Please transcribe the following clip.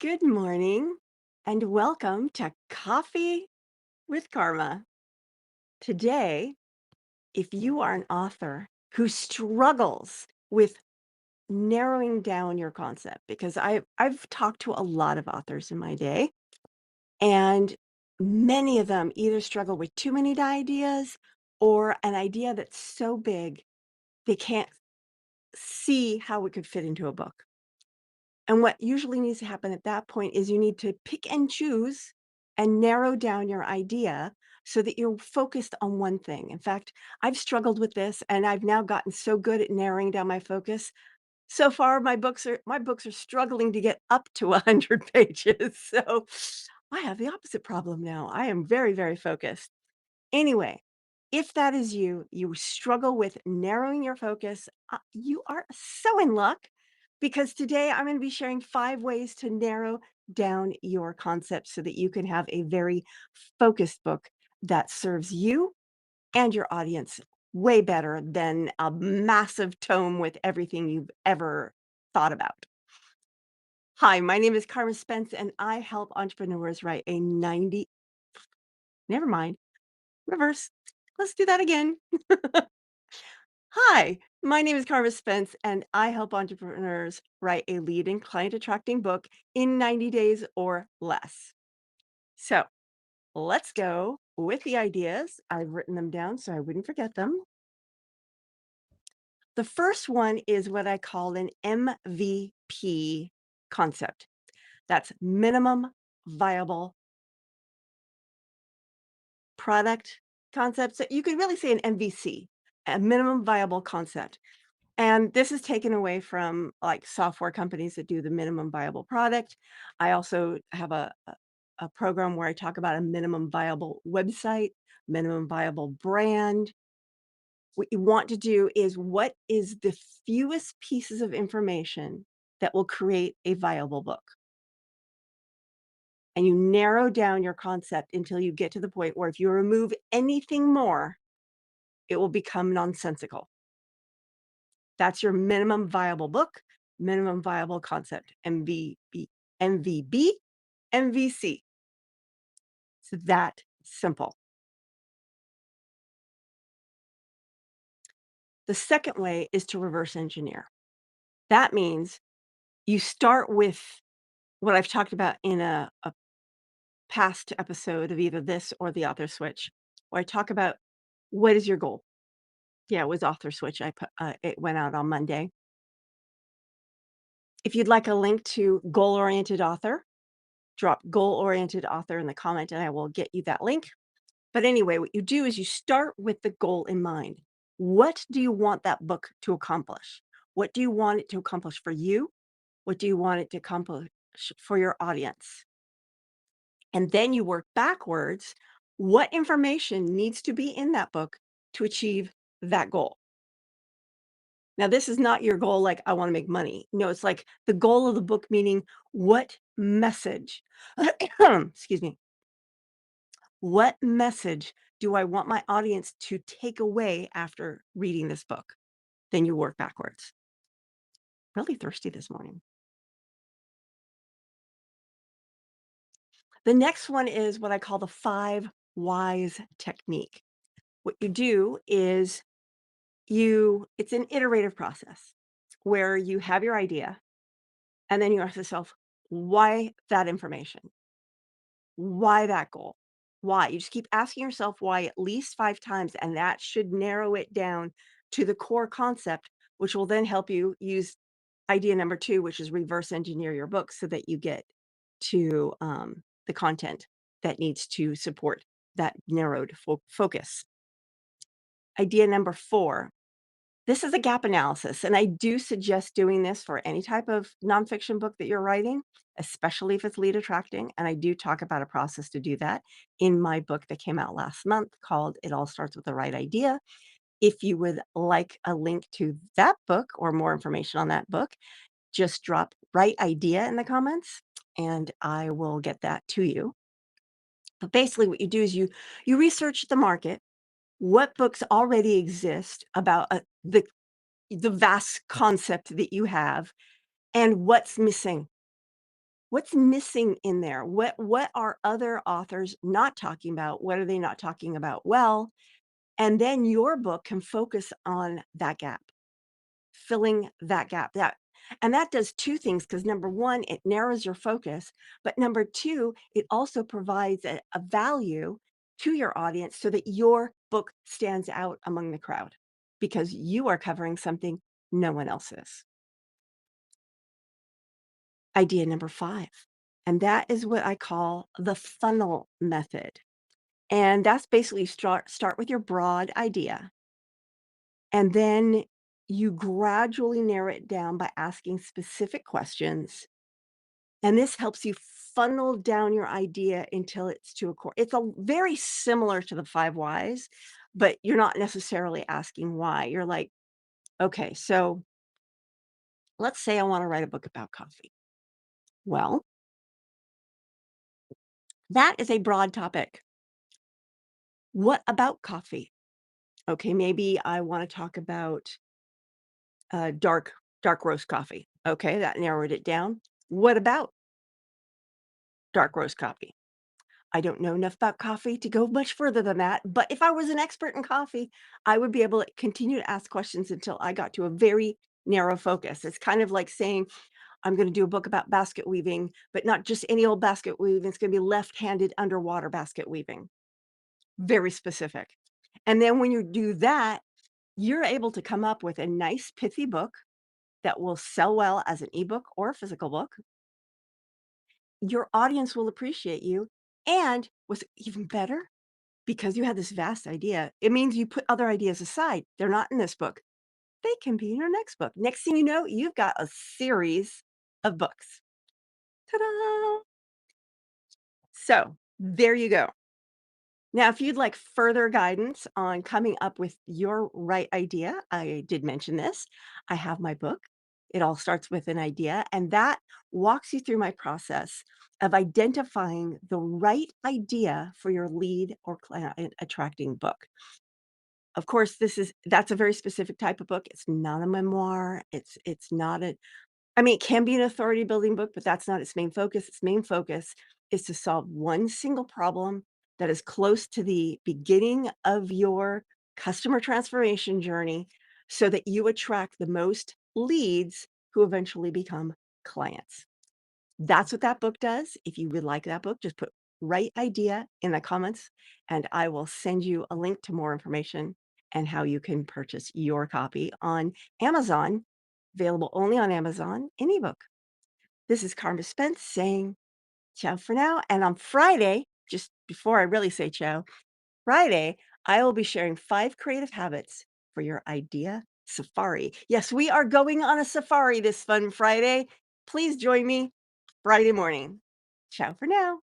Good morning and welcome to Coffee with Karma. Today, if you are an author who struggles with narrowing down your concept, because I've talked to a lot of authors in my day, and many of them either struggle with too many ideas or an idea that's so big they can't see how it could fit into a book. And what usually needs to happen at that point is you need to pick and choose and narrow down your idea so that you're focused on one thing. In fact, I've struggled with this and I've now gotten so good at narrowing down my focus. So far my books are struggling to get up to 100 pages. So I have the opposite problem now. I am very, very focused. Anyway, if that is you, you struggle with narrowing your focus, you are so in luck because today I'm going to be sharing 5 ways to narrow down your concept so that you can have a very focused book that serves you and your audience way better than a massive tome with everything you've ever thought about. Hi, my name is Carma Spence, and I help entrepreneurs write a 90, never mind, reverse. Let's do that again. Hi, my name is Carmen Spence, and I help entrepreneurs write a leading client attracting book in 90 days or less. So let's go with the ideas. I've written them down so I wouldn't forget them. The first one is what I call an MVP concept. That's minimum viable product concept. So you could really say an MVC, a minimum viable concept. And this is taken away from, like, software companies that do the minimum viable product. I also have a program where I talk about a minimum viable website, minimum viable brand. What you want to do is what is the fewest pieces of information that will create a viable book? And you narrow down your concept until you get to the point where if you remove anything more, it will become nonsensical. That's your minimum viable book, minimum viable concept, MVB, MVC. It's that simple. The second way is to reverse engineer. That means you start with what I've talked about in a past episode of either this or the author switch, where I talk about what is your goal? Yeah, it was author switch. It went out on Monday. If you'd like a link to goal oriented author, drop goal oriented author in the comment and I will get you that link. But anyway, what you do is you start with the goal in mind. What do you want that book to accomplish? What do you want it to accomplish for you? What do you want it to accomplish for your audience? And then you work backwards. What information needs to be in that book to achieve that goal? Now, this is not your goal, like, I want to make money. No, it's like the goal of the book, meaning what message, excuse me, what message do I want my audience to take away after reading this book? Then you work backwards. Really thirsty this morning. The next one is what I call the 5 whys technique. What you do is it's an iterative process where you have your idea and then you ask yourself, why that information? Why that goal? Why? You just keep asking yourself why at least 5 times, and that should narrow it down to the core concept, which will then help you use idea number 2, which is reverse engineer your book so that you get to, the content that needs to support that narrowed focus. Idea number 4, this is a gap analysis, and I do suggest doing this for any type of nonfiction book that you're writing, especially if it's lead attracting. And I do talk about a process to do that in my book that came out last month called It All Starts with the Right Idea. If you would like a link to that book or more information on that book, just drop right idea in the comments and I will get that to you. But basically what you do is you research the market, what books already exist about the vast concept that you have and what's missing. What's missing in there? What are other authors not talking about? What are they not talking about well? And then your book can focus on that gap, filling that gap. That does 2 things because number 1, it narrows your focus, but number 2, it also provides a value to your audience so that your book stands out among the crowd because you are covering something no one else is. Idea number 5, and that is what I call the funnel method. And that's basically start with your broad idea, and then you gradually narrow it down by asking specific questions. And this helps you funnel down your idea until it's to a core. It's a very similar to the 5 whys, but you're not necessarily asking why. You're like, okay, so let's say I want to write a book about coffee. Well, that is a broad topic. What about coffee? Okay, maybe I want to talk about dark roast coffee. Okay, that narrowed it down. What about dark roast coffee? I don't know enough about coffee to go much further than that, but if I was an expert in coffee, I would be able to continue to ask questions until I got to a very narrow focus. It's kind of like saying, I'm going to do a book about basket weaving, but not just any old basket weaving. It's going to be left-handed underwater basket weaving. Very specific. And then when you do that, you're able to come up with a nice pithy book that will sell well as an ebook or a physical book. Your audience will appreciate you. And what's even better, because you had this vast idea, it means you put other ideas aside. They're not in this book. They can be in your next book. Next thing you know, you've got a series of books. Ta-da! So there you go. Now, if you'd like further guidance on coming up with your right idea, I did mention this. I have my book. It all starts with an idea, and that walks you through my process of identifying the right idea for your lead or client attracting book. Of course, that's a very specific type of book. It's not a memoir. It's not a I mean, it can be an authority building book, but that's not its main focus. Its main focus is to solve one single problem that is close to the beginning of your customer transformation journey so that you attract the most leads who eventually become clients. That's what that book does. If you would like that book, just put right idea in the comments and I will send you a link to more information and how you can purchase your copy on Amazon, available only on Amazon in ebook. This is Carma Spence saying ciao for now. And on Friday, just before I really say ciao, Friday, I will be sharing 5 creative habits for your idea safari. Yes, we are going on a safari this fun Friday. Please join me Friday morning. Ciao for now.